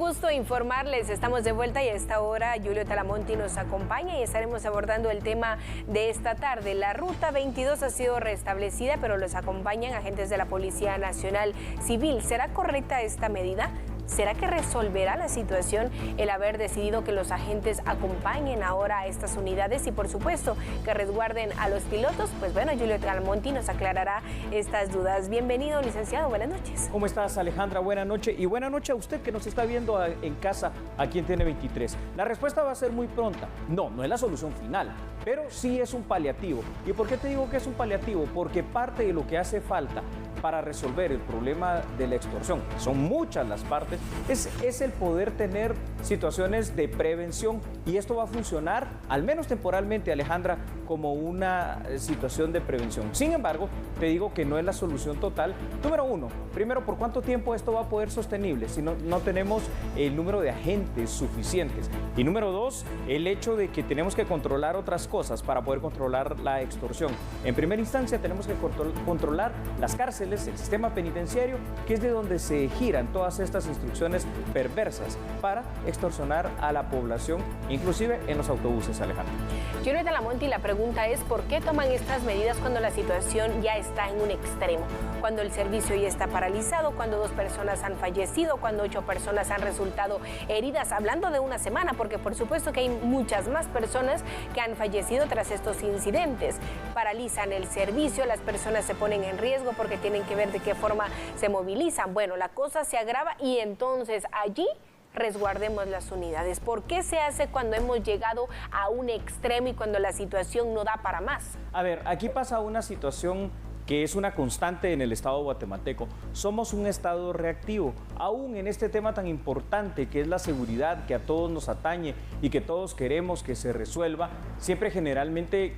gusto informarles, estamos de vuelta y a esta hora Julio Talamonti nos acompaña y estaremos abordando el tema de esta tarde. La Ruta 22 ha sido restablecida, pero los acompañan agentes de la Policía Nacional Civil. ¿Será correcta esta medida? ¿Será que resolverá la situación el haber decidido que los agentes acompañen ahora a estas unidades y por supuesto que resguarden a los pilotos? Pues bueno, Julio Talamonti nos aclarará estas dudas. Bienvenido, licenciado, buenas noches. ¿Cómo estás, Alejandra? Buenas noches y buenas noches a usted que nos está viendo en casa aquí en TN23. La respuesta va a ser muy pronta. No es la solución final, pero sí es un paliativo. ¿Y por qué te digo que es un paliativo? Porque parte de lo que hace falta para resolver el problema de la extorsión, son muchas las partes, es el poder tener situaciones de prevención, y esto va a funcionar, al menos temporalmente, Alejandra, como una situación de prevención. Sin embargo, te digo que no es la solución total. Número uno, primero, ¿por cuánto tiempo esto va a poder sostenible si no tenemos el número de agentes suficientes? Y número dos, el hecho de que tenemos que controlar otras cosas para poder controlar la extorsión. En primera instancia, tenemos que controlar las cárceles, el sistema penitenciario, que es de donde se giran todas estas instrucciones perversas para extorsionar a la población, inclusive en los autobuses, Alejandro. Julio Talamonti, la pregunta es ¿por qué toman estas medidas cuando la situación ya está en un extremo? Cuando el servicio ya está paralizado, cuando 2 personas han fallecido, cuando 8 personas han resultado heridas, hablando de una semana, porque por supuesto que hay muchas más personas que han fallecido tras estos incidentes. Paralizan el servicio, las personas se ponen en riesgo porque tienen que ver de qué forma se movilizan. Bueno, la cosa se agrava y entonces allí resguardemos las unidades. ¿Por qué se hace cuando hemos llegado a un extremo y cuando la situación no da para más? A ver, aquí pasa una situación que es una constante en el Estado guatemalteco. Somos un Estado reactivo, aún en este tema tan importante que es la seguridad, que a todos nos atañe y que todos queremos que se resuelva. Siempre generalmente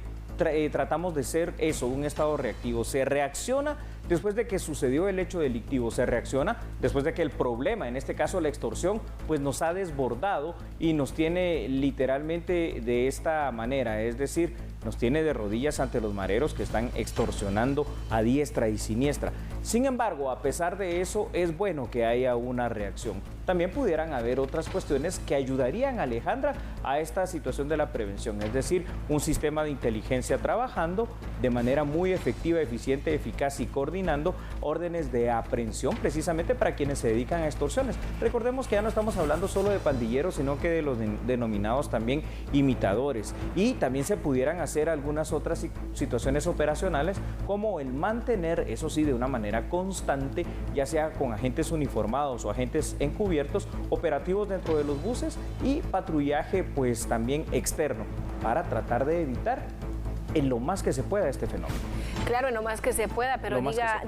tratamos de ser eso, un Estado reactivo. Se reacciona después de que sucedió el hecho delictivo, se reacciona después de que el problema, en este caso la extorsión, pues nos ha desbordado y nos tiene literalmente de esta manera, es decir, nos tiene de rodillas ante los mareros que están extorsionando a diestra y siniestra. Sin embargo, a pesar de eso, es bueno que haya una reacción. También pudieran haber otras cuestiones que ayudarían, Alejandra, a esta situación de la prevención, es decir, un sistema de inteligencia trabajando de manera muy efectiva, eficiente, eficaz y coordinando órdenes de aprehensión precisamente para quienes se dedican a extorsiones. Recordemos que ya no estamos hablando solo de pandilleros, sino que de los denominados también imitadores, y también se pudieran hacer algunas otras situaciones operacionales como el mantener, eso sí, de una manera constante, ya sea con agentes uniformados o agentes encubiertos, operativos dentro de los buses y patrullaje pues también externo para tratar de evitar en lo más que se pueda este fenómeno. Claro, en lo más que se pueda, pero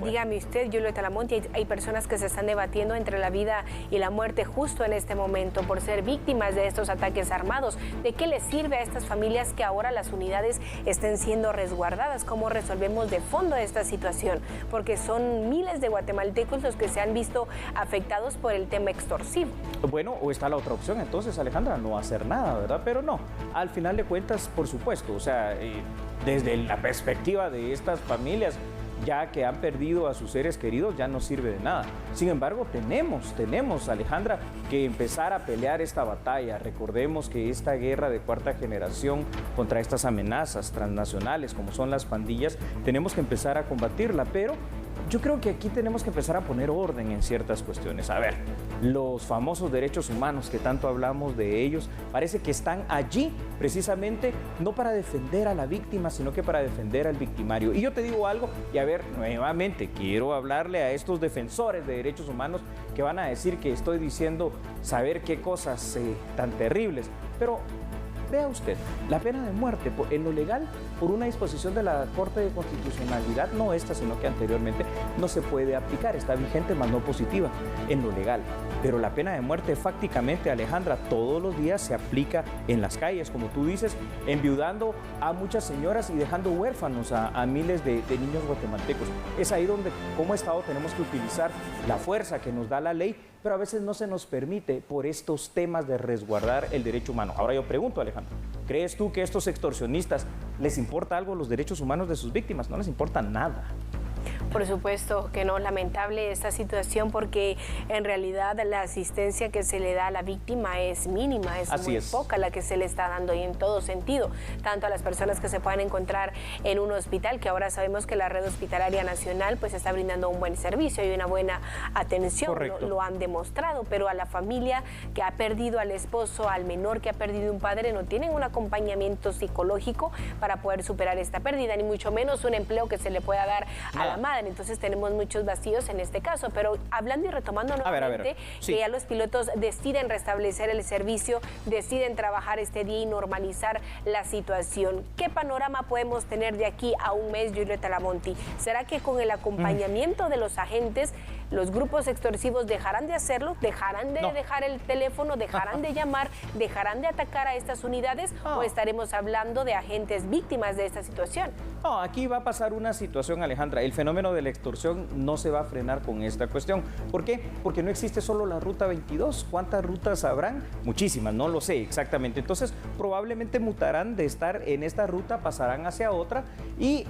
dígame usted, Julio Talamonti, hay personas que se están debatiendo entre la vida y la muerte justo en este momento por ser víctimas de estos ataques armados. ¿De qué les sirve a estas familias que ahora las unidades estén siendo resguardadas? ¿Cómo resolvemos de fondo esta situación? Porque son miles de guatemaltecos los que se han visto afectados por el tema extorsivo. Bueno, o está la otra opción entonces, Alejandra, no hacer nada, ¿verdad? Pero no, al final de cuentas, por supuesto, o sea, desde la perspectiva de estas familias, ya que han perdido a sus seres queridos, ya no sirve de nada. Sin embargo, tenemos, Alejandra, que empezar a pelear esta batalla. Recordemos que esta guerra de cuarta generación contra estas amenazas transnacionales, como son las pandillas, tenemos que empezar a combatirla, pero yo creo que aquí tenemos que empezar a poner orden en ciertas cuestiones. A ver, los famosos derechos humanos que tanto hablamos de ellos, parece que están allí precisamente no para defender a la víctima, sino que para defender al victimario. Y yo te digo algo, y a ver, nuevamente quiero hablarle a estos defensores de derechos humanos que van a decir que estoy diciendo saber qué cosas tan terribles, pero vea usted, la pena de muerte en lo legal, por una disposición de la Corte de Constitucionalidad, no esta, sino que anteriormente, no se puede aplicar, está vigente, más no positiva, en lo legal. Pero la pena de muerte fácticamente, Alejandra, todos los días se aplica en las calles, como tú dices, enviudando a muchas señoras y dejando huérfanos a miles de niños guatemaltecos. Es ahí donde, como Estado, tenemos que utilizar la fuerza que nos da la ley, pero a veces no se nos permite por estos temas de resguardar el derecho humano. Ahora yo pregunto, Alejandro, ¿crees tú que a estos extorsionistas les importa algo los derechos humanos de sus víctimas? No les importa nada. Por supuesto que no, lamentable esta situación porque en realidad la asistencia que se le da a la víctima es mínima, es muy poca la que se le está dando y en todo sentido, tanto a las personas que se puedan encontrar en un hospital, que ahora sabemos que la red hospitalaria nacional pues está brindando un buen servicio y una buena atención, lo han demostrado, pero a la familia que ha perdido al esposo, al menor que ha perdido un padre, no tienen un acompañamiento psicológico para poder superar esta pérdida, ni mucho menos un empleo que se le pueda dar a la madre. Entonces tenemos muchos vacíos en este caso, pero hablando y retomando nuevamente que ya los pilotos deciden restablecer el servicio, deciden trabajar este día y normalizar la situación. ¿Qué panorama podemos tener de aquí a un mes, Julieta Lamonti? ¿Será que con el acompañamiento de los agentes los grupos extorsivos dejarán de hacerlo, dejarán de dejar el teléfono, dejarán de llamar, dejarán de atacar a estas unidades o estaremos hablando de agentes víctimas de esta situación? No, aquí va a pasar una situación, Alejandra. El fenómeno de la extorsión no se va a frenar con esta cuestión. ¿Por qué? Porque no existe solo la ruta 22. ¿Cuántas rutas habrán? Muchísimas, no lo sé exactamente. Entonces, probablemente mutarán de estar en esta ruta, pasarán hacia otra. Y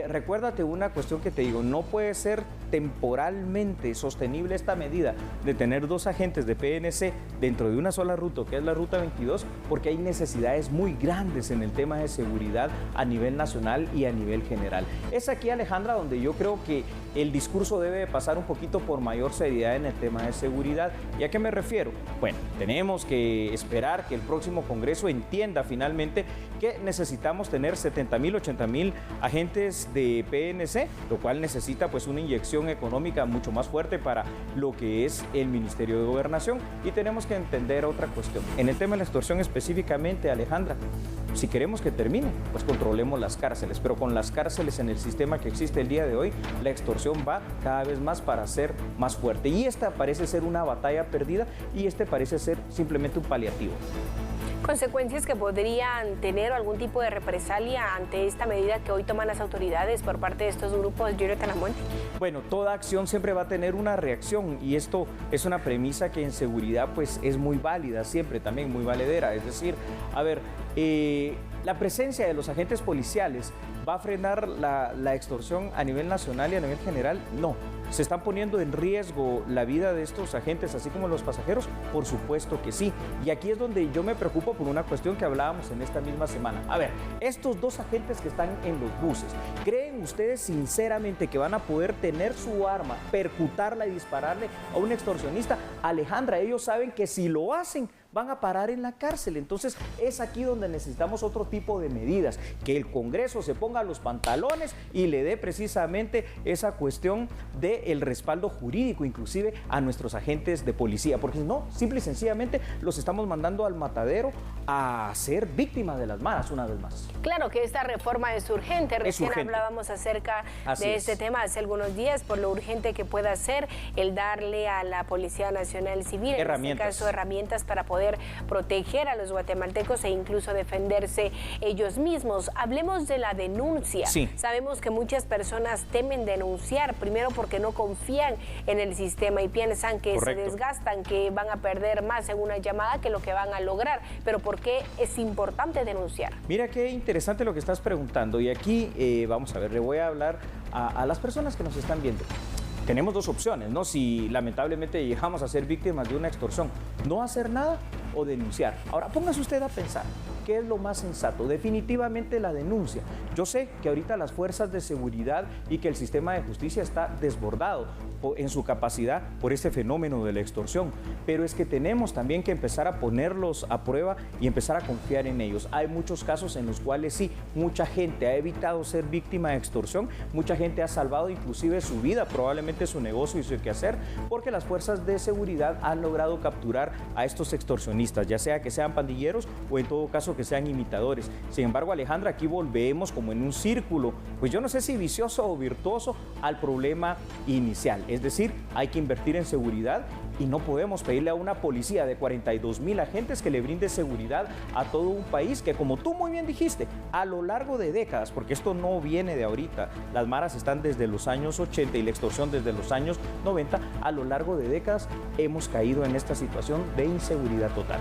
recuérdate una cuestión que te digo, no puede ser temporalmente sostenible esta medida de tener dos agentes de PNC dentro de una sola ruta, que es la ruta 22, porque hay necesidades muy grandes en el tema de seguridad a nivel nacional y a nivel general. Es aquí, Alejandra, donde yo creo que el discurso debe pasar un poquito por mayor seriedad en el tema de seguridad. ¿Y a qué me refiero? Bueno, tenemos que esperar que el próximo Congreso entienda finalmente que necesitamos tener 70,000, 80,000 agentes de PNC, lo cual necesita pues una inyección económica mucho más fuerte para lo que es el Ministerio de Gobernación. Y tenemos que entender otra cuestión. En el tema de la extorsión específicamente, Alejandra, si queremos que termine, pues controlemos las cárceles, pero con las cárceles en el sistema que existe el día de hoy, la extorsión va cada vez más para ser más fuerte. Y esta parece ser una batalla perdida y este parece ser simplemente un paliativo. Consecuencias que podrían tener algún tipo de represalia ante esta medida que hoy toman las autoridades por parte de estos grupos, Julieta Lamonti. Bueno, toda acción siempre va a tener una reacción y esto es una premisa que en seguridad pues es muy válida, siempre también muy valedera. Es decir, a ver, la presencia de los agentes policiales va a frenar la extorsión a nivel nacional y a nivel general. No. ¿Se están poniendo en riesgo la vida de estos agentes, así como los pasajeros? Por supuesto que sí. Y aquí es donde yo me preocupo por una cuestión que hablábamos en esta misma semana. A ver, estos dos agentes que están en los buses, ¿creen ustedes sinceramente que van a poder tener su arma, percutarla y dispararle a un extorsionista? Alejandra, ellos saben que si lo hacen, van a parar en la cárcel. Entonces es aquí donde necesitamos otro tipo de medidas, que el Congreso se ponga los pantalones y le dé precisamente esa cuestión del respaldo jurídico, inclusive a nuestros agentes de policía, porque si no, simple y sencillamente los estamos mandando al matadero a ser víctimas de las maras una vez más. Claro que esta reforma es urgente. Recién hablábamos acerca de este tema hace algunos días, por lo urgente que pueda ser el darle a la Policía Nacional Civil, en este caso, herramientas para poder proteger a los guatemaltecos e incluso defenderse ellos mismos. Hablemos de la denuncia. Sabemos que muchas personas temen denunciar, primero porque no confían en el sistema y piensan que se desgastan, que van a perder más en una llamada que lo que van a lograr. Pero ¿por qué es importante denunciar? Mira qué interesante lo que estás preguntando y aquí vamos a ver, le voy a hablar a las personas que nos están viendo. Tenemos dos opciones, ¿no? Si lamentablemente llegamos a ser víctimas de una extorsión, no hacer nada o denunciar. Ahora, póngase usted a pensar, ¿qué es lo más sensato? Definitivamente la denuncia. Yo sé que ahorita las fuerzas de seguridad y que el sistema de justicia está desbordado en su capacidad por este fenómeno de la extorsión, pero es que tenemos también que empezar a ponerlos a prueba y empezar a confiar en ellos. Hay muchos casos en los cuales sí, mucha gente ha evitado ser víctima de extorsión, mucha gente ha salvado inclusive su vida, probablemente su negocio y su quehacer, porque las fuerzas de seguridad han logrado capturar a estos extorsionistas, ya sea que sean pandilleros o en todo caso que sean imitadores. Sin embargo, Alejandra, aquí volvemos como en un círculo, pues yo no sé si vicioso o virtuoso, al problema inicial. Es decir, hay que invertir en seguridad y no podemos pedirle a una policía de 42,000 agentes que le brinde seguridad a todo un país que, como tú muy bien dijiste, a lo largo de décadas, porque esto no viene de ahorita, las maras están desde los años 80 y la extorsión desde los años 90, a lo largo de décadas hemos caído en esta situación de inseguridad total.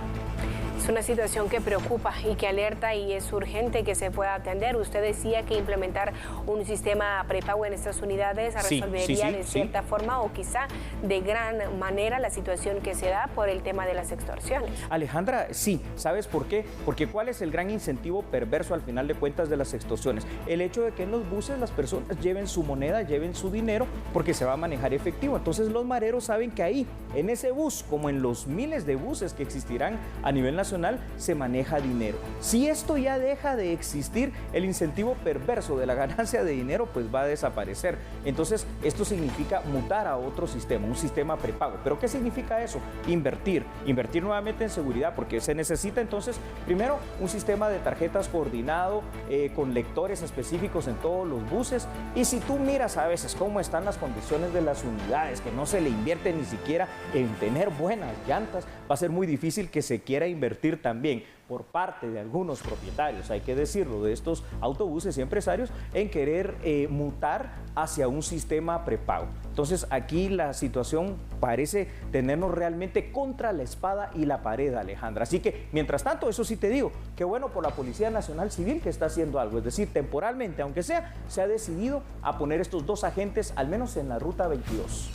Es una situación que preocupa y que alerta y es urgente que se pueda atender. Usted decía que implementar un sistema prepago en estas unidades resolvería de cierta forma o quizá de gran manera la situación que se da por el tema de las extorsiones. Alejandra, sí. ¿Sabes por qué? Porque ¿cuál es el gran incentivo perverso al final de cuentas de las extorsiones? El hecho de que en los buses las personas lleven su moneda, lleven su dinero, porque se va a manejar efectivo. Entonces los mareros saben que ahí, en ese bus, como en los miles de buses que existirán a nivel nacional, se maneja dinero. Si esto ya deja de existir, el incentivo perverso de la ganancia de dinero pues va a desaparecer. Entonces esto significa mutar a otro sistema, un sistema prepago. ¿Pero qué significa eso? Invertir nuevamente en seguridad, porque se necesita entonces primero un sistema de tarjetas coordinado con lectores específicos en todos los buses. Y si tú miras a veces cómo están las condiciones de las unidades, que no se le invierte ni siquiera en tener buenas llantas, va a ser muy difícil que se quiera invertir también por parte de algunos propietarios, hay que decirlo, de estos autobuses y empresarios, en querer mutar hacia un sistema prepago. Entonces aquí la situación parece tenernos realmente contra la espada y la pared, Alejandra. Así que, mientras tanto, eso sí te digo, qué bueno por la Policía Nacional Civil que está haciendo algo, es decir, temporalmente, aunque sea, se ha decidido a poner estos 2 agentes, al menos en la Ruta 22.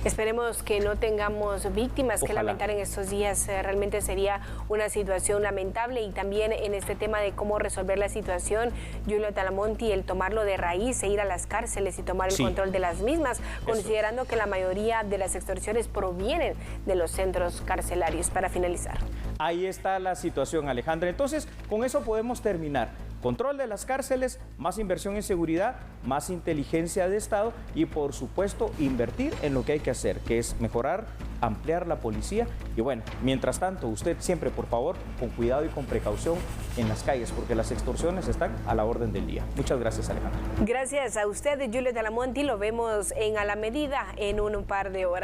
Esperemos que no tengamos víctimas que lamentar en estos días. Realmente sería una situación lamentable. Y también en este tema de cómo resolver la situación, Julio Talamonti, el tomarlo de raíz e ir a las cárceles y tomar el control de las mismas, considerando que la mayoría de las extorsiones provienen de los centros carcelarios. Para finalizar. Ahí está la situación, Alejandra. Entonces, con eso podemos terminar. Control de las cárceles, más inversión en seguridad, más inteligencia de Estado y, por supuesto, invertir en lo que hay que hacer, que es mejorar, ampliar la policía. Y bueno, mientras tanto, usted siempre, por favor, con cuidado y con precaución en las calles, porque las extorsiones están a la orden del día. Muchas gracias, Alejandra. Gracias a usted, Julio Talamonti. Lo vemos en A la Medida en un par de horas.